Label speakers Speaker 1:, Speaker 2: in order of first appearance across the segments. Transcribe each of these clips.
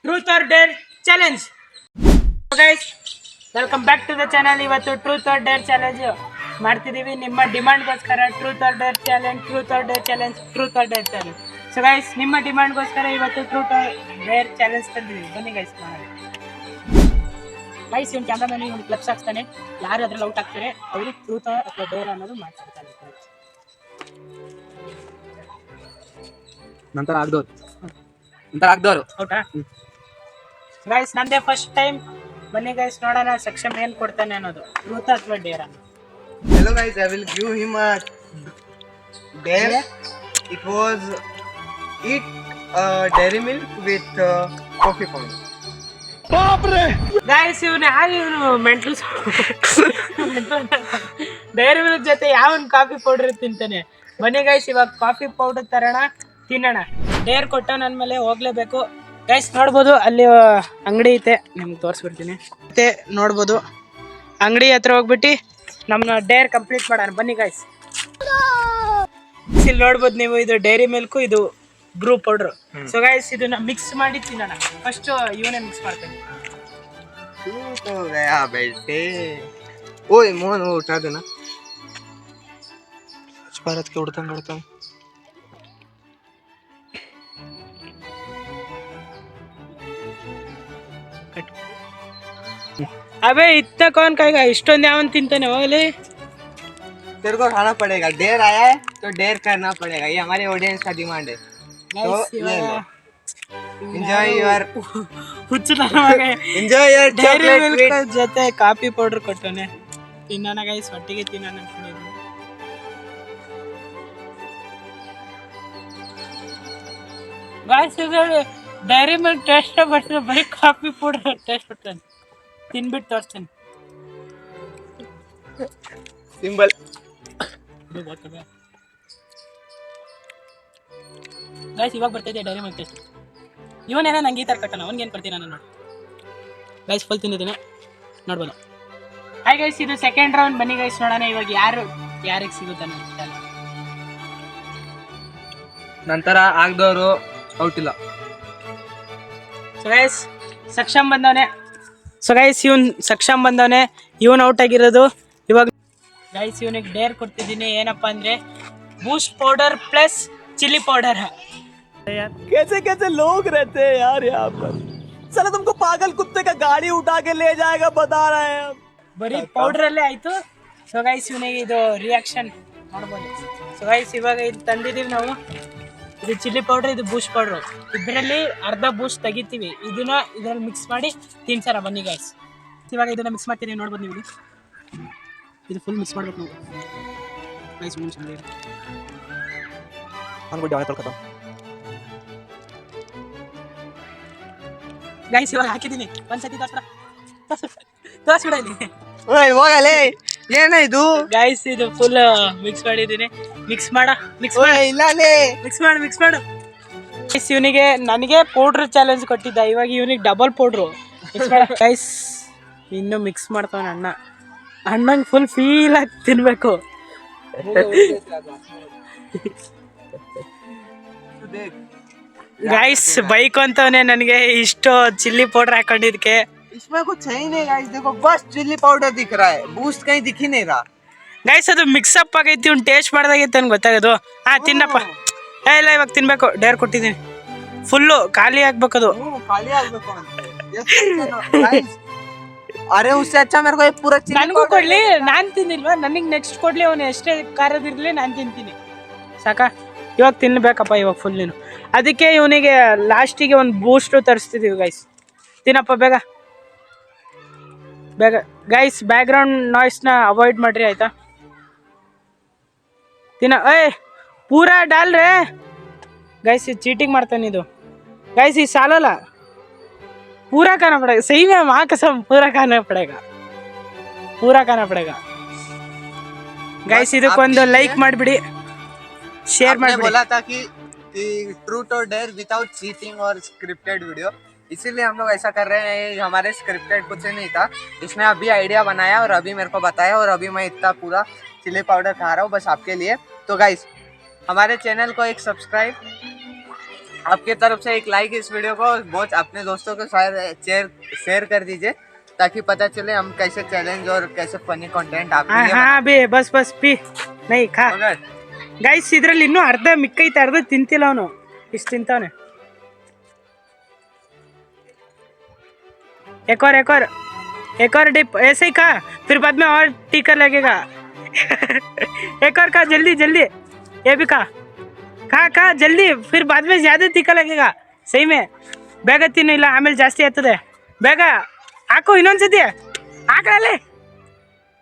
Speaker 1: Truth or dare challenge. Guys welcome back to the channel. ಇವತ್ತು truth or dare challenge ಮಾಡ್ತಿದ್ದೀವಿ ನಿಮ್ಮ ಡಿಮಾಂಡ್ಗೋಸ್ಕರ. Truth or dare challenge, truth or dare challenge, truth or dare challenge. So guys ನಿಮ್ಮ ಡಿಮಾಂಡ್ಗೋಸ್ಕರ ಇವತ್ತು truth or dare challenge ತಂದಿದ್ದೀವಿ. ಬನ್ನಿ guys ಮಾಡೋಣ. ಗೈಸ್ ಇವ್ನು ಕ್ಯಾಮ್ರಾಮನ್ ಇವ್ನು ಕ್ಲಬ್ಸ್ ಹಾಕ್ತಾನೆ. ಯಾರು ಅದ್ರಲ್ಲಿ ಔಟ್ ಆಗ್ತಾರೆ ಅವರು ಟ್ರೂತ್ ಅಥವಾ ಡೇರ್ ಅನ್ನೋದು ಮಾಡ್ತಿರ್ತಾರೆ.
Speaker 2: ನಂತರ ಆಗ್ದವ್ರು
Speaker 1: ಔಟಾ ಗೈಸ್? ನಂದೇ ಫಸ್ಟ್ ಟೈಮ್. ಬನ್ನಿ ಗೈಸ್ ನೋಡೋಣ ಸಕ್ಷಮ್ ಏನ್ ಕೊಡ್ತಾನೆ ಅನ್ನೋದು. ಟ್ರೂತ್ ಅಥವಾ Deere.
Speaker 3: Hello guys, I will give him a dare. It was eat dairy milk with coffee powder.
Speaker 1: Guys ಇವನು ಇವನು ಮೆಂಟಲ್ ಡೈರಿ ಮಿಲ್ಕ್ ಜೊತೆ ಯಾವನ್ ಕಾಫಿ ಪೌಡರ್ ತಿಂತಾನೆ. ಬನ್ನಿ ಗೈಸ್ ಇವಾಗ ಕಾಫಿ ಪೌಡರ್ ತರೋಣ, ತಿನ್ನೋಣ. ಡೇರ್ ಕೊಟ್ಟ ನನ್ನ ಮೇಲೆ ಹೋಗ್ಲೇಬೇಕು. ಗೈಸ್ ನೋಡ್ಬೋದು ಅಲ್ಲಿ ಅಂಗಡಿ ಐತೆ, ನಿಮ್ಗೆ ತೋರಿಸ್ಬಿಡ್ತೀನಿ. ಮತ್ತೆ ನೋಡ್ಬೋದು ಅಂಗಡಿ ಹತ್ರ ಹೋಗ್ಬಿಟ್ಟು ನಮ್ಮ ಡೇರ್ ಕಂಪ್ಲೀಟ್ ಮಾಡೋಣ. ಬನ್ನಿ ಗೈಸ್. ಇಲ್ಲಿ ನೋಡ್ಬೋದು ನೀವು, ಇದು ಡೈರಿ ಮಿಲ್ಕು, ಇದು ಬ್ರೂ ಪೌಡ್ರು. ಸೊ ಗೈಸ್ ಇದನ್ನ ಮಿಕ್ಸ್ ಮಾಡಿ ತಿನ್ನೋಣ. ಫಸ್ಟ್ ಇವನೇ ಮಿಕ್ಸ್ ಮಾಡ್ತೇನೆ.
Speaker 3: तू तो गया बेटे. ओए मोहन वो उठा देना. भारत के उड़ता
Speaker 1: अबे इतना कौन खाएगा? इष्टोंद यावन तिंताने होगले.
Speaker 3: तेरे को खाना पड़ेगा. डेर आया है तो डेर करना पड़ेगा. ये हमारे ऑडियंस का डिमांड है. तो ले लो. Enjoy your enjoy your
Speaker 1: dairy
Speaker 3: chocolate
Speaker 1: milk
Speaker 3: sweet.
Speaker 1: ಜೊತೆ ಕಾಫಿ ಪೌಡರ್ ಕೊಟ್ಟನೆ. ತಿನ್ನೋಣ ಗೈಸ್, ಒಟ್ಟಿಗೆ ತಿನ್ನೋಣ. ಗೈಸ್ ಇದು ಡೈರಿ ಮಿಲ್ಕ್ ಟೇಸ್ಟ್ ಬರ್ತದೆ, ಬರೀ ಕಾಫಿ ಪೌಡರ್ ಟೇಸ್ಟ್ ಬರ್ತದೆ. ತಿನ್ಬಿಟ್ಟು ತೋರಿಸ್ತೇನೆ.
Speaker 3: Symbol.
Speaker 1: ಗೈಸ್ ಇವಾಗ ಬರ್ತೈತೆ ಡೈರಿ ಮಿಲ್ಕ್ ಟೇಸ್ಟ್. ಇವನೇನೋ ನಂಗೆ ಈ ಥರ ಕಟ್ಟಣ, ಅವ್ನಿಗೇನು ಕೊಡ್ತೀನಿ ನಾನು ನೋಡಿ. ಗೈಸ್ ಫುಲ್ ತಿಂದಿದ್ದೀನಿ, ನೋಡ್ಬೋದು. ಹಾಯ್ ಗೈಸ್, ಇದು ಸೆಕೆಂಡ್ ರೌಂಡ್. ಬನ್ನಿ ಗೈಸ್ ನೋಡೋಣ ಇವಾಗ ಯಾರಿಗೆ ಸಿಗುತ್ತೆ ಅನ್ನೋದು.
Speaker 2: ನಂತರ ಆಗ್ದವ್ರು ಔಟ್ ಇಲ್ಲ.
Speaker 1: ಸೊ ಗೈಸ್ ಸಕ್ಷಮ್ ಬಂದವನೆ. ಇವನ್ ಔಟ್ ಆಗಿರೋದು. ಇವಾಗ ಗೈಸ್ ಇವನಿಗೆ ಡೇರ್ ಕೊಡ್ತಿದ್ದೀನಿ. ಏನಪ್ಪಾ ಅಂದ್ರೆ boost powder plus chilli powder.
Speaker 4: कैसे कैसे लोग रहते हैं यार यहाँ पर. साला तुमको पागल कुत्ते का गाड़ी उठा के ले जाएगा बता रहे हैं हम.
Speaker 1: ಬರೀ ಪೌಡರ್ ಅಲ್ಲೇ ಆಯ್ತು. ಸೊ ಗೈಸ್ ಇವನಿಗೆ ಇದು ರಿಯಾಕ್ಷನ್ ಮಾಡ್ಬೋದು. ಸೊ ಗೈಸ್ ಇವಾಗ ಇದು ತಂದಿದ್ದೀವಿ ನಾವು. ಇದು ಚಿಲ್ಲಿ ಪೌಡರ್, ಇದು ಬೂಸ್ಟ್ ಪೌಡರ್. ಇದರಲ್ಲಿ ಅರ್ಧ ಬೂಸ್ಟ್ ತೆಗಿತೀವಿ. ಇದನ್ನ ಇದರಲ್ಲಿ ಮಿಕ್ಸ್ ಮಾಡಿ ತಿನ್ಸೋಣ. ಬನ್ನಿ ಗೈಸ್ ಇವಾಗ ಇದನ್ನ ಮಿಕ್ಸ್ ಮಾಡ್ತೀನಿ, ನೋಡ್ಬೋದು ನೀವು. ಇದು ಫುಲ್ ಮಿಕ್ಸ್ ಮಾಡ್ಬೇಕು ನಾವು ಗೈಸ್. ಗೈಸ್ ಇವಾಗ ಹಾಕಿದ್ದೀನಿ. ಒಂದ್ಸತಿ ತೋರಿಸ್ಬಿಡ ಇಲ್ಲಿ.
Speaker 3: ಓಯ್ ಹೋಗಲೇ. ಏನಾಯ್ತು
Speaker 1: ಗೈಸ್ ಇದು ಫುಲ್ ಮಿಕ್ಸ್ ಮಾಡಿದ್ದೀನಿ. ಮಿಕ್ಸ್ ಮಾಡು.
Speaker 3: ಇಲ್ಲಲೇ.
Speaker 1: ಮಿಕ್ಸ್ ಮಾಡು. ಗೈಸ್ ಇವನಿಗೆ ನನಗೆ ಪೌಡ್ರ್ ಚಾಲೆಂಜ್ ಕೊಟ್ಟಿದ್ದ, ಇವಾಗ ಇವನಿಗೆ ಡಬಲ್ ಪೌಡ್ರು. ಗೈಸ್ ಇನ್ನು ಮಿಕ್ಸ್ ಮಾಡ್ತಾವನ ಅಣ್ಣ. ಅಣ್ಣಂಗೆ ಫುಲ್ ಫೀಲ್ ಆಗಿ ತಿನ್ಬೇಕು. ಗೈಸ್ ಬೈಕ್ ಅಂತವನೇ ನನಗೆ ಇಷ್ಟು ಚಿಲ್ಲಿ ಪೌಡರ್ ಹಾಕೊಂಡಿದ್ಕೆ.
Speaker 3: इसमें कुछ है ही नहीं गाइस. देखो बस चिल्ली पाउडर दिख रहा है. बूस्ट कहीं दिख ही नहीं रहा.
Speaker 1: ಗೈಸ್ ಅದು ಮಿಕ್ಸಪ್ ಆಗೈತಿ. ಇವ್ನು ಟೇಸ್ಟ್ ಮಾಡ್ದಾಗೈತೆ ಅಂತ ಗೊತ್ತಾಗೋದು. ತಿನ್ನಪ್ಪ. ಇಲ್ಲ ಇವಾಗ ತಿನ್ಬೇಕು. ಡೇರ್ ಕೊಟ್ಟಿದ್ದೀನಿ. ಫುಲ್ಲು ಖಾಲಿ ಆಗ್ಬೇಕದು.
Speaker 3: खाली ಆಗ್ಬೇಕು ಅಂತ. गाइस अरे उससे अच्छा मेरे को ये पूरा चिल्ली
Speaker 1: ನನಗೂ ಕೊಡ್ಲಿ, ನಾನು ತಿಂದಿಲ್ವಾ? ನನಗೆ ನೆಕ್ಸ್ಟ್ ಕೊಡ್ಲಿ. ಅವನು ಎಷ್ಟೇ ಖಾರದಿರ್ಲಿ ನಾನು ತಿಂತೀನಿ. ಸಾಕಾ? ಇವಾಗ ತಿನ್ಬೇಕಪ್ಪ ಇವಾಗ ಫುಲ್ ನೀನು. ಅದಕ್ಕೆ ಇವನಿಗೆ ಲಾಸ್ಟಿಗೆ ಒಂದು ಬೂಸ್ಟು ತರಿಸ್ತಿದ್ದೀವಿ ಗೈಸ್. ತಿನ್ನಪ್ಪ ಬೇಗ ಗೈಸ್. ಬ್ಯಾಕ್ಗ್ರೌಂಡ್ ನಾಯ್ಸ್ನ ಅವಾಯ್ಡ್ ಮಾಡ್ರಿ ಆಯ್ತಾ? ಪೂರಾ ಡಾಲ್ ರೇ ಗೈಸ್. ಇದು ಚೀಟಿಂಗ್ ಮಾಡ್ತಾನೆ ಇದು ಗೈಸ್. ಇದು ಸಾಲಲ್ಲ. पूरा खाना पड़ेगा. सही में माँ कसम पूरा खाना पड़ेगा. गाइस ಇದಕ್ಕೊಂದು ಲೈಕ್ ಮಾಡಿಬಿಡಿ, ಶೇರ್ ಮಾಡಿಬಿಡಿ.
Speaker 3: बोला था कि ट्रूथ और डेयर विदाउट चीटिंग और स्क्रिप्टेड वीडियो, इसीलिए हम लोग ऐसा कर रहे हैं. हमारे स्क्रिप्टेड कुछ नहीं था. इसने अभी आइडिया बनाया और अभी मेरे को बताया और अभी मैं इतना पूरा चिली पाउडर खा रहा हूँ बस आपके लिए. तो गाइस हमारे चैनल को एक सब्सक्राइब आपके तरफ से एक लाइक इस वीडियो को बहुत अपने दोस्तों के साथ शेयर कर दीजिए ताकि पता चले हम कैसे चैलेंज और कैसे फनी कंटेंट आपके लिए
Speaker 1: ಹಾ ಬೇ ಬಸ್ ಬಸ್ ಪಿ ನೈ ಖಾ
Speaker 3: बनाते हैं।
Speaker 1: ಗೈಸ್ ಇದ್ರಲ್ಲಿ ಇನ್ನೂ ಅರ್ಧ ಮಿಕ್ಕೈತೆ, ಅರ್ಧ ತಿಂತಿಲ್ಲ ಅವನು, ಇಷ್ಟು ತಿಂತಾವನೆ. एक और डिप ऐसे ही खा, फिर बाद में और टीका लगेगा. एक और खा, जल्दी जल्दी, ये भी खा जल्दी, फिर बाद में ज्यादा टीका लगेगा. सही में ಬೇಗ ತಿನ್ನು, ಇಲ್ಲ ಆಮೇಲೆ ಜಾಸ್ತಿ ಆಗ್ತದೆ. ಬೇಗ ಹಾಕು, ಇನ್ನೊಂದ್ಸತಿ ಹಾಕಲೇ.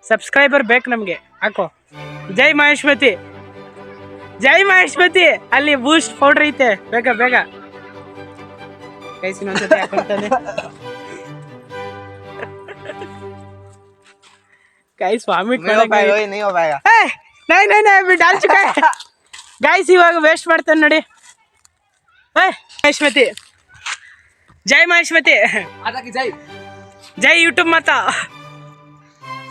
Speaker 1: ಸಬ್ಸ್ಕ್ರೈಬರ್ ಬೇಕು ನಮಗೆ, ಹಾಕೋ. ಜೈ ಮಹೇಶ್ಮತಿ, ಜೈ ಮಹೇಶ್ಮತಿ. ಅಲ್ಲಿ ಬೂಸ್ಟ್ ಪೌಡರ್ ಐತೆ, ಬೇಗ ಬೇಗ ಗೈಸ್ ಇನ್ನೊಂದ್ಸತಿ ಹಾಕೊಂತಾನೆ. गाइस वॉमिट
Speaker 3: नहीं हो पाएगा, नहीं हो पाएगा.
Speaker 1: नहीं अभी डाल चुका है. गाइस इವಾಗ ವೇಸ್ಟ್ ಮಾಡ್ತಾನೆ ನೋಡಿ. ಮಹೇಶ್ಮತಿ, ಜೈ ಮಹೇಶ್ಮತಿ,
Speaker 2: ಅದಕ್ಕೆ ಜೈ.
Speaker 1: जय यूट्यूब माता.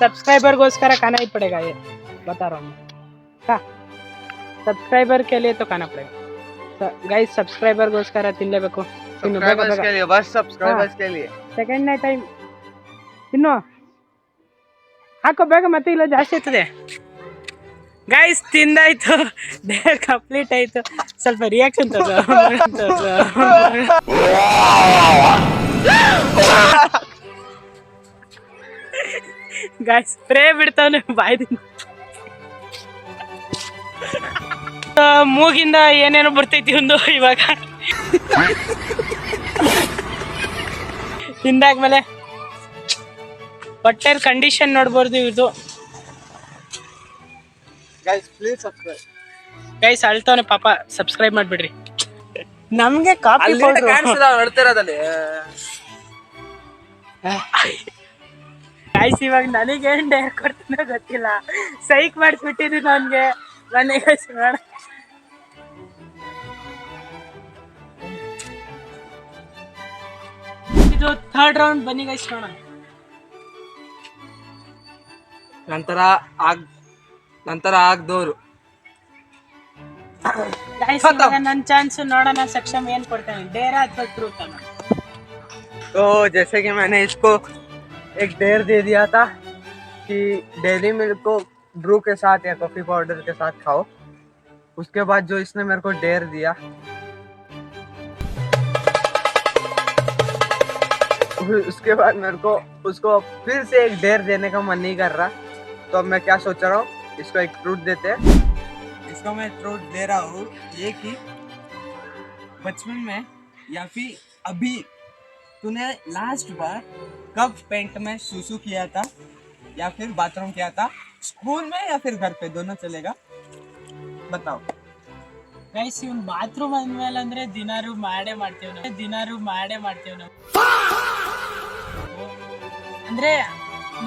Speaker 1: सब्सक्राइबर गोस्कर खाना ही पड़ेगा, ये बता रहा हूँ. सब्सक्राइबर के लिए तो खाना पड़ेगा गाइस. सब्सक्राइबर गोस्कर ತಿನ್ನಲೇಬೇಕು.
Speaker 3: सब्सक्राइबर्स के लिए, बस सब्सक्राइबर्स के लिए.
Speaker 1: ಸೆಕೆಂಡ್ ಟೈಮ್ ತಿನ್ನು, ಹಾಕೋ ಬೇಗ, ಮತ್ತೆ ಇಲ್ಲ ಜಾಸ್ತಿ ಆಗ್ತದೆ. ಗೈಸ್ ತಿಂದಾಯ್ತು, ಡೇರ್ ಕಂಪ್ಲೀಟ್ ಆಯ್ತು. ಸ್ವಲ್ಪ ರಿಯಾಕ್ಷನ್ ಗೈಸ್ ಸ್ಪ್ರೇ ಬಿಡ್ತಾವನೆ ಬಾಯ್ದಿಂದ, ಮೂಗಿಂದ ಏನೇನೋ ಬರ್ತೈತಿ ಒಂದು. ಇವಾಗ ತಿಂದಾದ್ಮೇಲೆ ಹೊಟ್ಟೆ ಕಂಡೀಷನ್ ನೋಡ್ಬೋದು ಇವ್ರದು.
Speaker 3: Guys please subscribe.
Speaker 1: ಗೈಸ್ ಅಳ್ತಾವನೆ ಪಾಪ, ಸಬ್ಸ್ಕ್ರೈಬ್ ಮಾಡ್ಬಿಡ್ರಿ. ನಮ್ಗೆ ಕಾಪಿ
Speaker 2: ಅಲ್ಲಿ ಕಾಣಿಸ್ತದ ನೋಡ್ತಿರೋದಲ್ಲಿ.
Speaker 1: ಗೈಸ್ ಇವಾಗ ನನಗೇನ್ ಡೇರ್ ಕೊಡ್ತಾನೋ ಗೊತ್ತಿಲ್ಲ, ಸೈಕ್ ಮಾಡಿಸ್ಬಿಟ್ಟಿದ್ದೀನಿ ಅವನ್ಗೆ. ಬನ್ನಿ ಗೈಸ್ ನೋಡ. ಇದು ಥರ್ಡ್ ರೌಂಡ್, ಬನ್ನಿ ಗೈಸ್ ನೋಡೋಣ.
Speaker 2: ನಂತರ ಆಗ್ದವ್ರು.
Speaker 1: ಗೈಸ್ ನನ್ನ ಚಾನ್ಸ್ ನೋಡೋಣ, ಸಕ್ಷಮ್ ಏನ್ ಕೊಡ್ತಾನೆ, ಡೇರಾ ಅಥವಾ ಟ್ರೂತ್ ಅನ್ನ.
Speaker 3: तो जैसे कि मैंने इसको एक डेयर दे दिया था कि डेली मिल्क को ब्रू के साथ या कॉफी पाउडर के साथ खाओ. उसके बाद जो इसने मेरे को डेयर दिया, उसके बाद मेरे को उसको फिर से एक डेयर देने का मन नहीं कर रहा. तो अब मैं क्या सोच रहा हूँ, इसको एक ट्रूथ देते हैं. इसको मैं ट्रूथ दे रहा हूँ ये कि बचपन में या फिर अभी तूने लास्ट बार कब पेंट में सूसू किया था या फिर बाथरूम किया था, स्कूल में या फिर घर पे, दोनों चलेगा, बताओ.
Speaker 1: ಗೈಸ್ ಇವ್ನು ಬಾತ್ರೂಮ್ ಅಂದ್ಮೇಲೆ ಅಂದ್ರೆ ದಿನಾರು ಮಾಡೇ ಮಾಡ್ತೀವಿ ನಾವು. ಅಂದ್ರೆ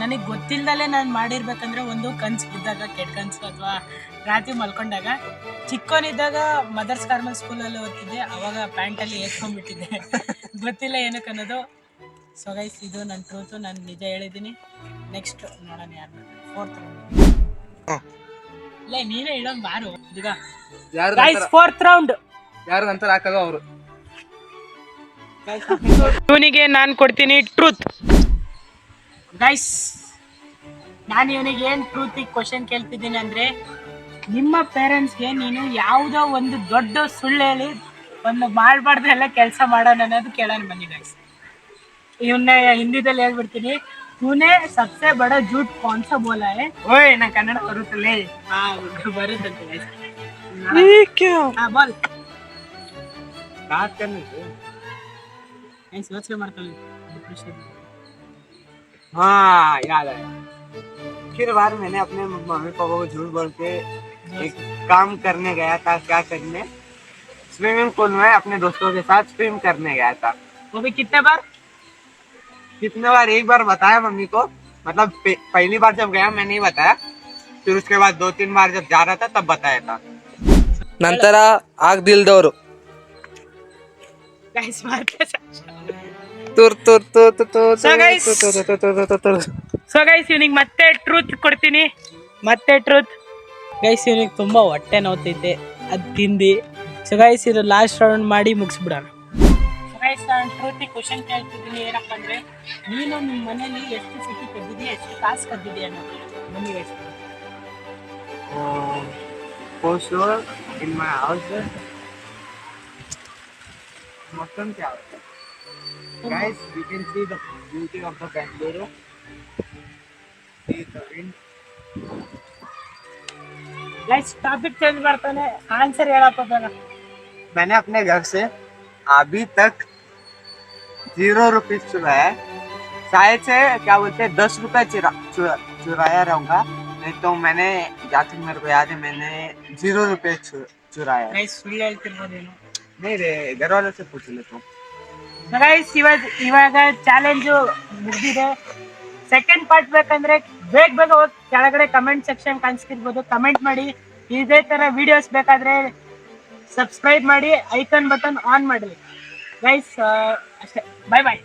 Speaker 1: ನನಗೆ ಗೊತ್ತಿಲ್ದಲೆ ನಾನು ಮಾಡಿರ್ಬೇಕಂದ್ರೆ ಒಂದು ಕನ್ಸು ಬಿದ್ದಾಗ, ಕೆಟ್ಟ ಕನ್ಸು, ಅಥವಾ ರಾತ್ರಿ ಮಲ್ಕೊಂಡಾಗ. ಚಿಕ್ಕವನಿದ್ದಾಗ ಮದರ್ಸ್ ಕಾರ್ಮಲ್ ಸ್ಕೂಲಲ್ಲಿ ಓದ್ತಿದ್ದೆ, ಅವಾಗ ಪ್ಯಾಂಟಲ್ಲಿ ಏತ್ಕೊಂಡ್ಬಿಟ್ಟಿದ್ದೆ, ಗೊತ್ತಿಲ್ಲ ಏನಕ್ಕೆ ಅನ್ನೋದು. ಸೊ ಗೈಸ್ ಇದು ನನ್ನ ಟ್ರೂತು, ನಾನು ನಿಜ ಹೇಳಿದ್ದೀನಿ. ನೆಕ್ಸ್ಟ್ ನೋಡೋಣ ಯಾರು. ಫೋರ್ತ್ ರೌಂಡ್ ಇಲ್ಲ, ನೀನೇ ಹೇಳೋಣ ಬಾರು ಈಗ. ಗೈಸ್ ಫೋರ್ತ್ ರೌಂಡ್,
Speaker 2: ಯಾರು ನಂತರ ಹಾಕೋದು ಅವರು.
Speaker 1: ಇವನಿಗೆ ನಾನು ಕೊಡ್ತೀನಿ ಟ್ರೂತ್. ಗೈಸ್ ನಾನು ಇವನಿಗೆ ಏನು ಟ್ರೂತಿಗೆ ಕ್ವಶನ್ ಕೇಳ್ತಿದ್ದೀನಿ ಅಂದರೆ, ನಿಮ್ಮ ಪೇರೆಂಟ್ಸ್ಗೆ ನೀನು ಯಾವುದೋ ಒಂದು ದೊಡ್ಡ ಸುಳ್ಳು ಹೇಳಿ ಒಂದು ಮಾಡಬಾರ್ದೆಲ್ಲ ಕೆಲಸ ಮಾಡೋಣ ಅನ್ನೋದು ಕೇಳೋಣ ಬನ್ನಿ ಗೈಸ್. ಇವನ್ನ ಹಿಂದಿದಲ್ಲಿ ಹೇಳ್ಬಿಡ್ತೀನಿ. तूने सबसे बड़ा झूठ कौन सा बोला है? ओए ना कन्नड़ बरुತ್ತಲೇ. ಬರುತ್ತಂತೆ ಗೈಸ್. बोल बात करने को ऐसे सोच मारता हूँ.
Speaker 3: हाँ याद आया. फिर बार मैंने अपने मम्मी पापा को झूठ बोल के एक काम करने गया था. क्या करने? स्विमिंग पूल में अपने दोस्तों के साथ स्विम करने गया था.
Speaker 1: वो भी कितने बार?
Speaker 3: एक बार बताया मम्मी को. मतलब पहली बार जब गया मैं नहीं बताया, फिर उसके बाद 2-3 बार जब जा रहा था तब बताया था.
Speaker 2: ನಂತರ ಆಗ್ದಿಲ್ದವ್ರು.
Speaker 1: गाइस मारते ಸೊ ಗೈಸ್ ಇವನಿಗೆ ಮತ್ತೆ ಟ್ರೂತ್ ಕೊಡ್ತೀನಿ. ಮತ್ತೆ ಟ್ರೂತ್ ಗೈಸ್, ಇವನಿಗೆ ತುಂಬ ಹೊಟ್ಟೆ ನೋವ್ತೈತೆ, ಅದು ತಿಂದು ಸೊ ಗೈಸ್ ಇದು ಲಾಸ್ಟ್ ರೌಂಡ್ ಮಾಡಿ ಮುಗಿಸ್ಬಿಡೋಣ. ಸೊ ಗೈಸ್ ನಾನು ಟ್ರೂತಿ ಕ್ವಶನ್ ಕೇಳ್ತಿದ್ದೀನಿ, ಏನಪ್ಪ ಅಂದರೆ ನೀನು ನಿಮ್ಮ ಮನೇಲಿ ಎಷ್ಟು ಸತಿ ಕದ್ದಿದ್ದೀಯ, ಎಷ್ಟು ಕಾಸು ಕದ್ದಿದ್ದೀಯ ಅನ್ನೋದು ಮನೆ ಎಷ್ಟು?
Speaker 3: For sure, in my house, Muslim house. Guys, you can see the beauty of the Bangalore. See the wind.
Speaker 1: Guys topic change ಮಾಡ್ತಾನೆ, ಆನ್ಸರ್ ಹೇಳಪ್ಪ ಬೇಗ.
Speaker 3: मैंने अपने घर से अभी तक 0 रुपीज चुराया है. शायद से क्या बोलते हैं 10 रुपए चुराया रहूंगा, नहीं तो मैंने जहाँ तक मेरे को याद है मैंने 0 रुपए चुराया है.
Speaker 1: ಗೈಸ್ ಸುಳ್ಳು ಹೇಳ್ತಿರ್ಬೋದೇನು?
Speaker 3: नहीं रे, घर वालों से पूछ ले तुम.
Speaker 1: ಸೊ ಗೈಸ್ ಇವಾಗ ಚಾಲೆಂಜು ಮುಗಿದಿದೆ. ಸೆಕೆಂಡ್ ಪಾರ್ಟ್ ಬೇಕಂದ್ರೆ ಬೇಗ ಹೋಗಿ ಕೆಳಗಡೆ ಕಮೆಂಟ್ ಸೆಕ್ಷನ್ ಕಾಣಿಸ್ತಿರ್ಬೋದು, ಕಮೆಂಟ್ ಮಾಡಿ. ಇದೇ ತರ ವಿಡಿಯೋಸ್ ಬೇಕಾದ್ರೆ ಸಬ್ಸ್ಕ್ರೈಬ್ ಮಾಡಿ, ಐಕಾನ್ ಬಟನ್ ಆನ್ ಮಾಡಲಿ ಗೈಸ್. ಅಷ್ಟೇ, ಬಾಯ್ ಬಾಯ್.